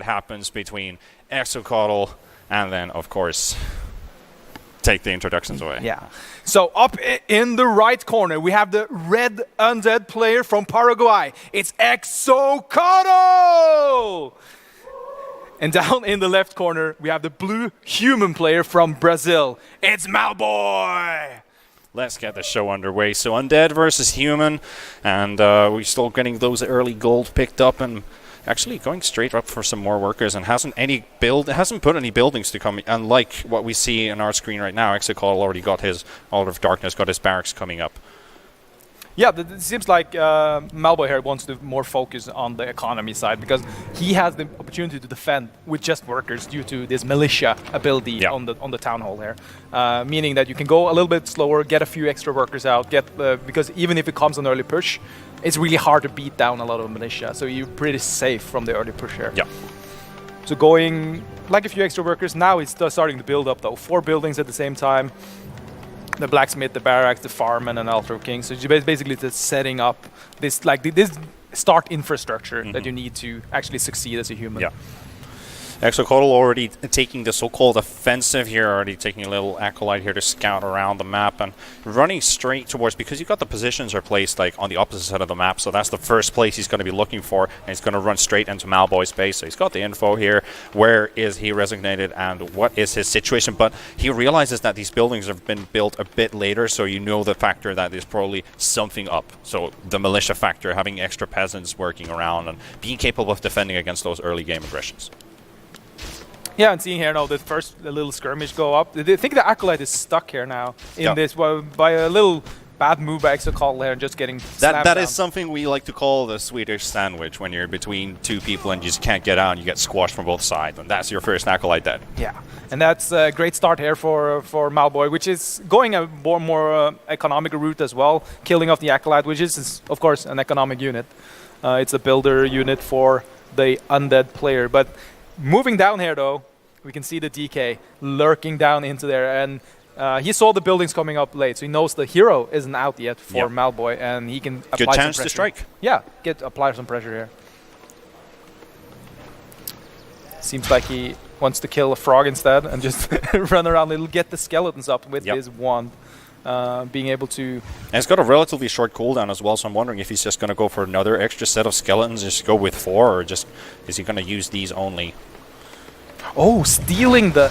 happens between XOcoatl and then, of course, take the introductions away. Yeah. So up in the right corner, we have the red undead player from Paraguay. It's XOcoatl! And down in the left corner, we have the blue human player from Brazil. It's Malboy! Let's get the show underway. So undead versus human, and we're still getting those early gold picked up, and actually going straight up for some more workers, and hasn't put any buildings to come. Unlike what we see on our screen right now, XOcoatl already got his Altar of Darkness, got his barracks coming up. Yeah, it seems like Malboy here wants to more focus on the economy side, because he has the opportunity to defend with just workers due to this militia ability on the town hall here, meaning that you can go a little bit slower, get a few extra workers out, because even if it comes an early push, it's really hard to beat down a lot of militia, so you're pretty safe from the early push here. Yeah. So going like a few extra workers, now it's starting to build up though, 4 buildings at the same time. The blacksmith, the barracks, the farm, and an altar of kings. So it's basically just setting up this this start infrastructure that you need to actually succeed as a human. Yeah. XOcoatl already taking the so-called offensive here, already taking a little acolyte here to scout around the map and running straight towards, because you've got the positions are placed like on the opposite side of the map, so that's the first place he's going to be looking for, and he's going to run straight into Malboy's base. So he's got the info here. Where is he resignated and what is his situation? But he realizes that these buildings have been built a bit later, so you know the factor that there's probably something up. So the militia factor, having extra peasants working around and being capable of defending against those early game aggressions. Yeah, and seeing here now the first little skirmish go up. I think the acolyte is stuck here now in this by a little bad move by XOcoatl there and just getting slammed That down. is something we like to call the Swedish sandwich, when you're between 2 people and you just can't get out and you get squashed from both sides, and that's your first acolyte dead. Yeah, and that's a great start here for Malboy, which is going a more economical route as well, killing off the acolyte, which is of course an economic unit. It's a builder unit for the undead player, but moving down here, though, we can see the DK lurking down into there, and he saw the buildings coming up late, so he knows the hero isn't out yet for Malboy, and he can apply good chance some pressure. to strike. Yeah, apply some pressure here. Seems like he wants to kill a frog instead and just run around a little, get the skeletons up with his wand. Being able to... And it's got a relatively short cooldown as well, so I'm wondering if he's just going to go for another extra set of skeletons, just go with 4, or just is he going to use these only? Oh, stealing the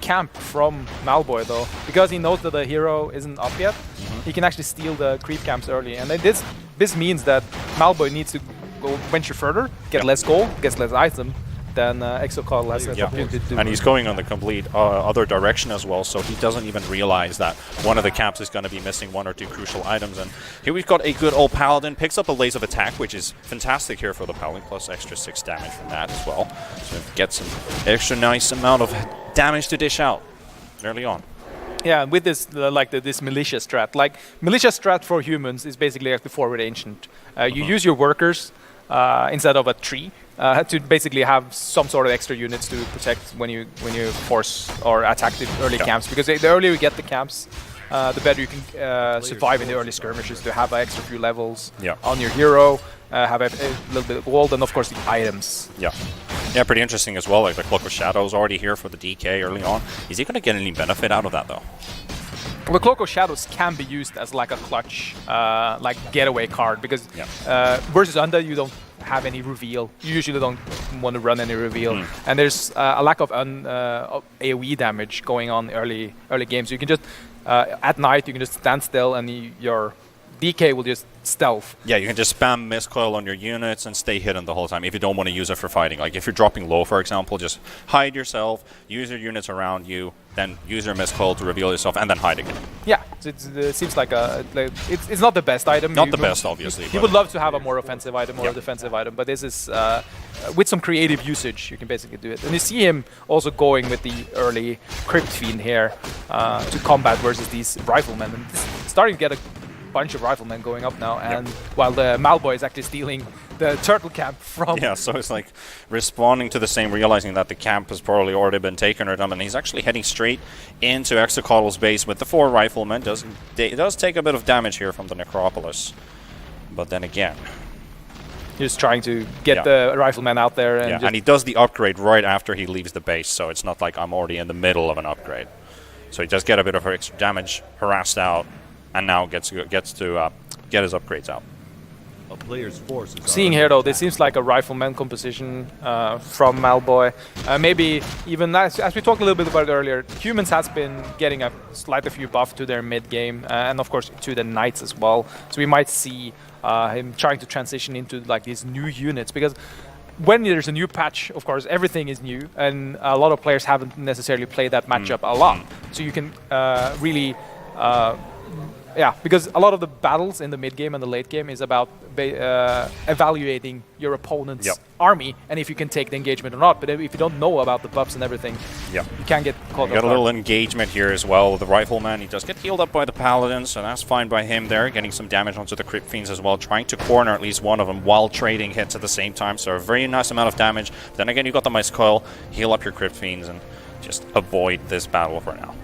camp from Malboy, though. Because he knows that the hero isn't up yet, he can actually steal the creep camps early. And this means that Malboy needs to go venture further, get less gold, gets less item, then XOcoatl has the opportunity to do. And he's going on the complete other direction as well, so he doesn't even realize that one of the camps is going to be missing 1 or 2 crucial items. And here we've got a good old Paladin, picks up a Lace of Attack, which is fantastic here for the Paladin, plus extra 6 damage from that as well. So it gets an extra nice amount of damage to dish out early on. Yeah, with this this militia strat. Like, militia strat for humans is basically like the forward ancient. You use your workers instead of a tree. To basically have some sort of extra units to protect when you force or attack the early camps, because the earlier you get the camps, the better you can survive in the early skirmishes, to have an extra few levels on your hero, have a little bit of gold, and of course the items. Yeah, pretty interesting as well. Like the Cloak of Shadows already here for the DK early on. Is he going to get any benefit out of that though? The Cloak of Shadows can be used as like a clutch, like getaway card, because versus Undead you don't have any reveal. You usually don't want to run any reveal, and there's a lack of AoE damage going on early games. You can just at night you can just stand still, and your DK will just stealth. Yeah, you can just spam Mist Coil on your units and stay hidden the whole time if you don't want to use it for fighting. Like if you're dropping low, for example, just hide yourself, use your units around you, then use your Mist Coil to reveal yourself, and then hide again. Yeah, it seems like it's not the best item. Not the best, obviously. You would love to have a more offensive item or a defensive item, but this is with some creative usage, you can basically do it. And you see him also going with the early Crypt Fiend here to combat versus these riflemen, and starting to get a bunch of riflemen going up now, and while the Malboy is actually stealing the turtle camp from... Yeah, so it's like responding to the same, realizing that the camp has probably already been taken or done, and he's actually heading straight into XOcoatl's base with the 4 riflemen. It does take a bit of damage here from the Necropolis, but then again, Just trying to get the rifleman out there. And, and he does the upgrade right after he leaves the base, so it's not like I'm already in the middle of an upgrade. So he does get a bit of extra damage, harassed out, and now gets to get his upgrades out. A player's force is seeing here though, this seems like a rifleman composition from Malboy. Maybe even as we talked a little bit about earlier, humans has been getting a slight few buff to their mid game, and of course to the knights as well. So we might see him trying to transition into like these new units, because when there's a new patch, of course everything is new, and a lot of players haven't necessarily played that matchup a lot. So you can really. Because a lot of the battles in the mid game and the late game is about evaluating your opponent's army and if you can take the engagement or not. But if you don't know about the buffs and everything, you can get caught. You got a little engagement here as well with the rifleman. He does get healed up by the paladin, so that's fine by him there. Getting some damage onto the crypt fiends as well, trying to corner at least one of them while trading hits at the same time. So a very nice amount of damage. Then again, you got the Mice Coil, heal up your crypt fiends, and just avoid this battle for now.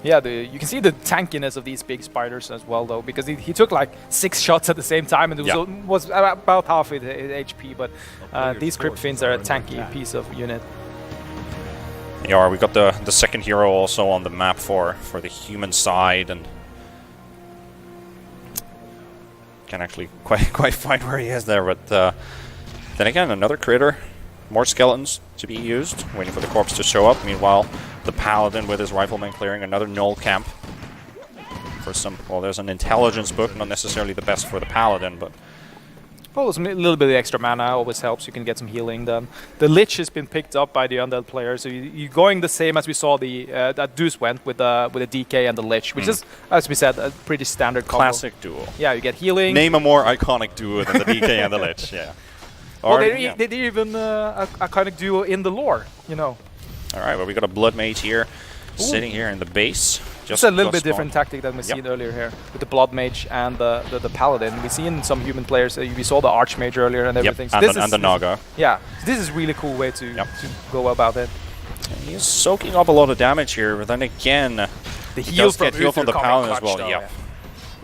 Yeah, you can see the tankiness of these big spiders as well, though, because he took like 6 shots at the same time, and it was about half his HP. But these crypt fiends are a tanky piece of unit. Yeah, we got the second hero also on the map for the human side, and can actually quite find where he is there. But then again, another critter. More skeletons to be used, waiting for the corpse to show up. Meanwhile, the paladin with his rifleman clearing another null camp. For some, well, there's an intelligence book, not necessarily the best for the paladin, but... Well, a little bit of extra mana always helps. You can get some healing done. The Lich has been picked up by the undead player, so you're going the same as we saw that Deuce went with the DK and the Lich, which is, as we said, a pretty standard combo. Classic duo. Yeah, you get healing. Name a more iconic duo than the DK and the Lich, yeah. Well, they did even a kind of duo in the lore, you know. All right, well, we got a Blood Mage here, sitting here in the base. Just a little bit different tactic than we seen earlier here with the Blood Mage and the Paladin. We see in some human players, we saw the Archmage earlier and everything. So and the Naga. Yeah, this is a really cool way to go about it. And he's soaking up a lot of damage here, but then again, the heal from the Paladin as well. Though,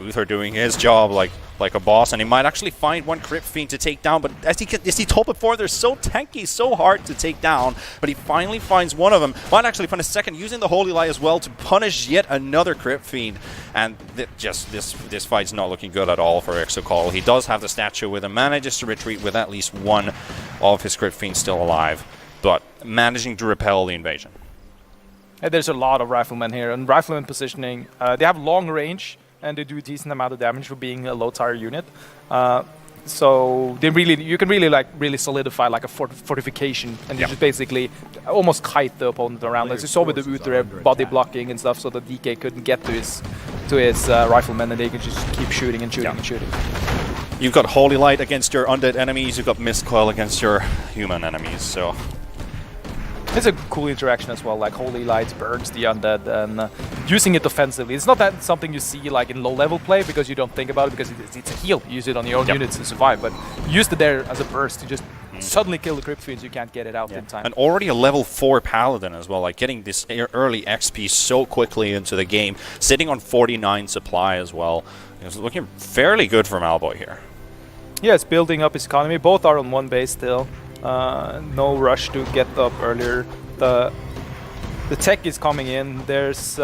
Uther doing his job like a boss, and he might actually find one Crypt Fiend to take down, but as he told before, they're so tanky, so hard to take down, but he finally finds one of them. Might actually find a second, using the Holy Light as well to punish yet another Crypt Fiend, and this fight's not looking good at all for XOcoatl. He does have the statue with him, manages to retreat with at least one of his Crypt Fiends still alive, but managing to repel the invasion. And there's a lot of riflemen here, and rifleman positioning, they have long range, and they do a decent amount of damage for being a low tier unit. So you can really solidify like a fortification, and you just basically almost kite the opponent around. As you saw with the Uther body blocking and stuff, so the DK couldn't get to his riflemen, and they could just keep shooting and shooting and shooting. You've got Holy Light against your undead enemies, you've got Mist Coil against your human enemies, so... It's a cool interaction as well, like Holy Light burns the undead, and using it offensively. It's not that something you see like in low-level play, because you don't think about it, because it's a heal. You use it on your own units to survive, but use it there as a burst to just suddenly kill the Crypt Fiends. You can't get it out in time. And already a level 4 Paladin as well, like getting this early XP so quickly into the game, sitting on 49 supply as well. It's looking fairly good for Malboy here. Yeah, it's building up his economy. Both are on one base still. No rush to get up earlier. The tech is coming in. There's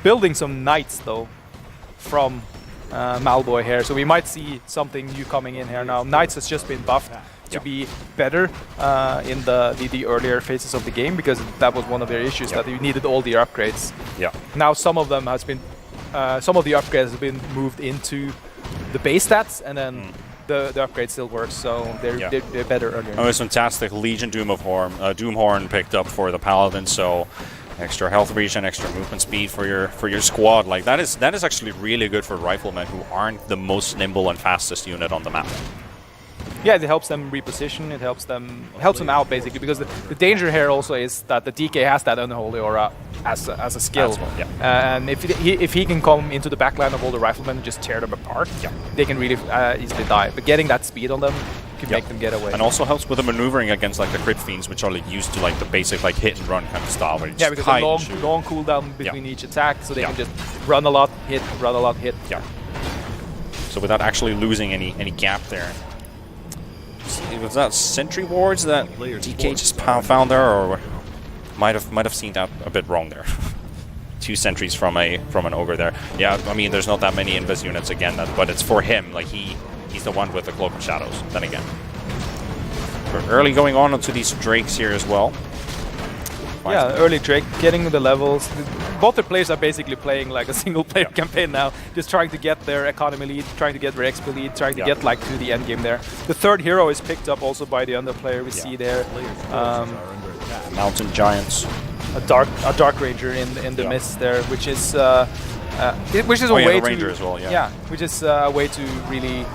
building some knights though from Malboy here, so we might see something new coming in here now. Knights has just been buffed to be better in the earlier phases of the game, because that was one of their issues, that you needed all the upgrades. Now some of them has been some of the upgrades have been moved into the base stats, and then the upgrade still works, so they're better earlier. Oh, it's fantastic. Legion Doomhorn picked up for the Paladin, so extra health regen, extra movement speed for your squad. Like that is actually really good for riflemen who aren't the most nimble and fastest unit on the map. Yeah, it helps them reposition. It helps them out basically, because the danger here also is that the DK has that unholy aura as a skill, and if he can come into the backline of all the riflemen and just tear them apart, they can really easily die. But getting that speed on them can make them get away. And also helps with the maneuvering against like the Crypt Fiends, which are like used to like the basic like hit and run kind of style. Where you just because a long cooldown between each attack, so they can just run a lot, hit. So without actually losing any gap there. was that sentry wards that DK just found there, or might have seen that a bit wrong there. 2 sentries from an ogre there. Yeah, I mean, there's not that many invis units again, but it's for him. Like he's the one with the cloak of shadows. Then again, we're early going on into these drakes here as well. Yeah, early Drake, getting the levels. Both the players are basically playing like a single-player campaign now, just trying to get their economy lead, trying to get their XP lead, trying to get like to the end game there. The third hero is picked up also by the underplayer. We see there Mountain Giants. a dark ranger in the mist there, which is a way to ranger as well. Yeah. Which is a way to really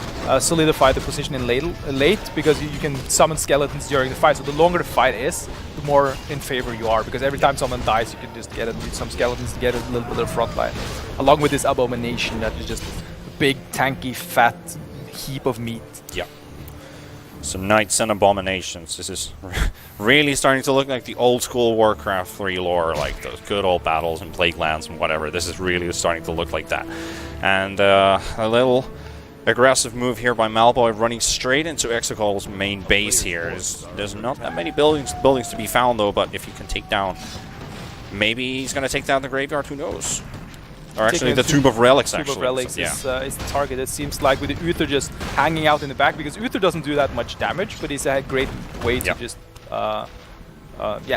solidify the position in late because you can summon skeletons during the fight. So the longer the fight is, the more in favor you are, because every time someone dies, you can just get some skeletons to get a little bit of front line. Along with this abomination that is just a big, tanky, fat heap of meat. Yeah. Some knights and abominations. This is really starting to look like the old school Warcraft 3 lore, like those good old battles and plague lands and whatever. This is really starting to look like that. And a little aggressive move here by Malboy, running straight into XOcoatl's main base here. There's not that many buildings to be found though, but if you can take down, maybe he's going to take down the graveyard, who knows? Or actually the Tomb of Relics, actually. Tomb of Relics is the target. It seems like with the Uther just hanging out in the back, because Uther doesn't do that much damage, but it's a great way to just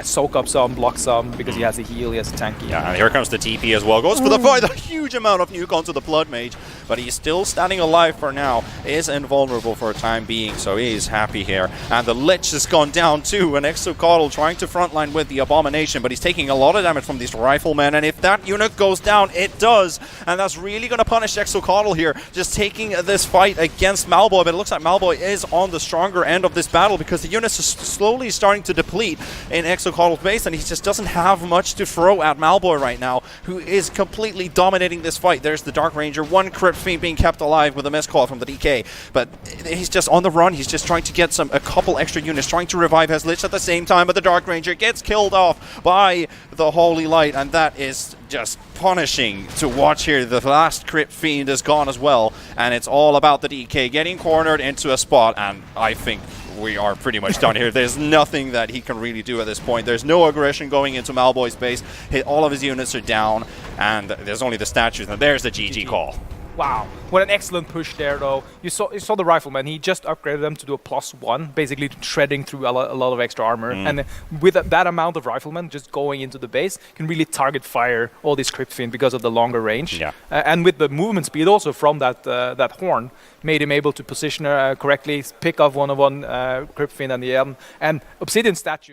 soak up some, block some, because he has a heal, he has a tanky. Yeah, and here comes the TP as well. Goes for the fight, a huge amount of nuke onto the Blood Mage, but he's still standing alive for now. Is invulnerable for a time being, so he is happy here. And the Lich has gone down too, and XOcoatl trying to frontline with the Abomination, but he's taking a lot of damage from these Riflemen, and if that unit goes down, it does. And that's really going to punish XOcoatl here, just taking this fight against Malboy, but it looks like Malboy is on the stronger end of this battle, because the units are slowly starting to deplete in XOcoatl's base, and he just doesn't have much to throw at Malboy right now, who is completely dominating this fight. There's the Dark Ranger, 1 Crypt Fiend being kept alive with a miscall from the DK, but he's just on the run. He's just trying to get a couple extra units, trying to revive his Lich at the same time, but the Dark Ranger gets killed off by the Holy Light, and that is just punishing to watch here. The last Crypt Fiend is gone as well, and it's all about the DK getting cornered into a spot, and I think we are pretty much done here. There's nothing that he can really do at this point. There's no aggression going into Malboy's base. All of his units are down, and there's only the statues, and there's the GG call. Wow, what an excellent push there, though. You saw the Rifleman. He just upgraded them to do a +1, basically shredding through a lot of extra armor. And with that amount of Riflemen just going into the base, can really target fire all these Crypt Fiend because of the longer range. Yeah. And with the movement speed also from that horn, made him able to position correctly, pick off one-on-one Crypt Fiend and the Obsidian statues.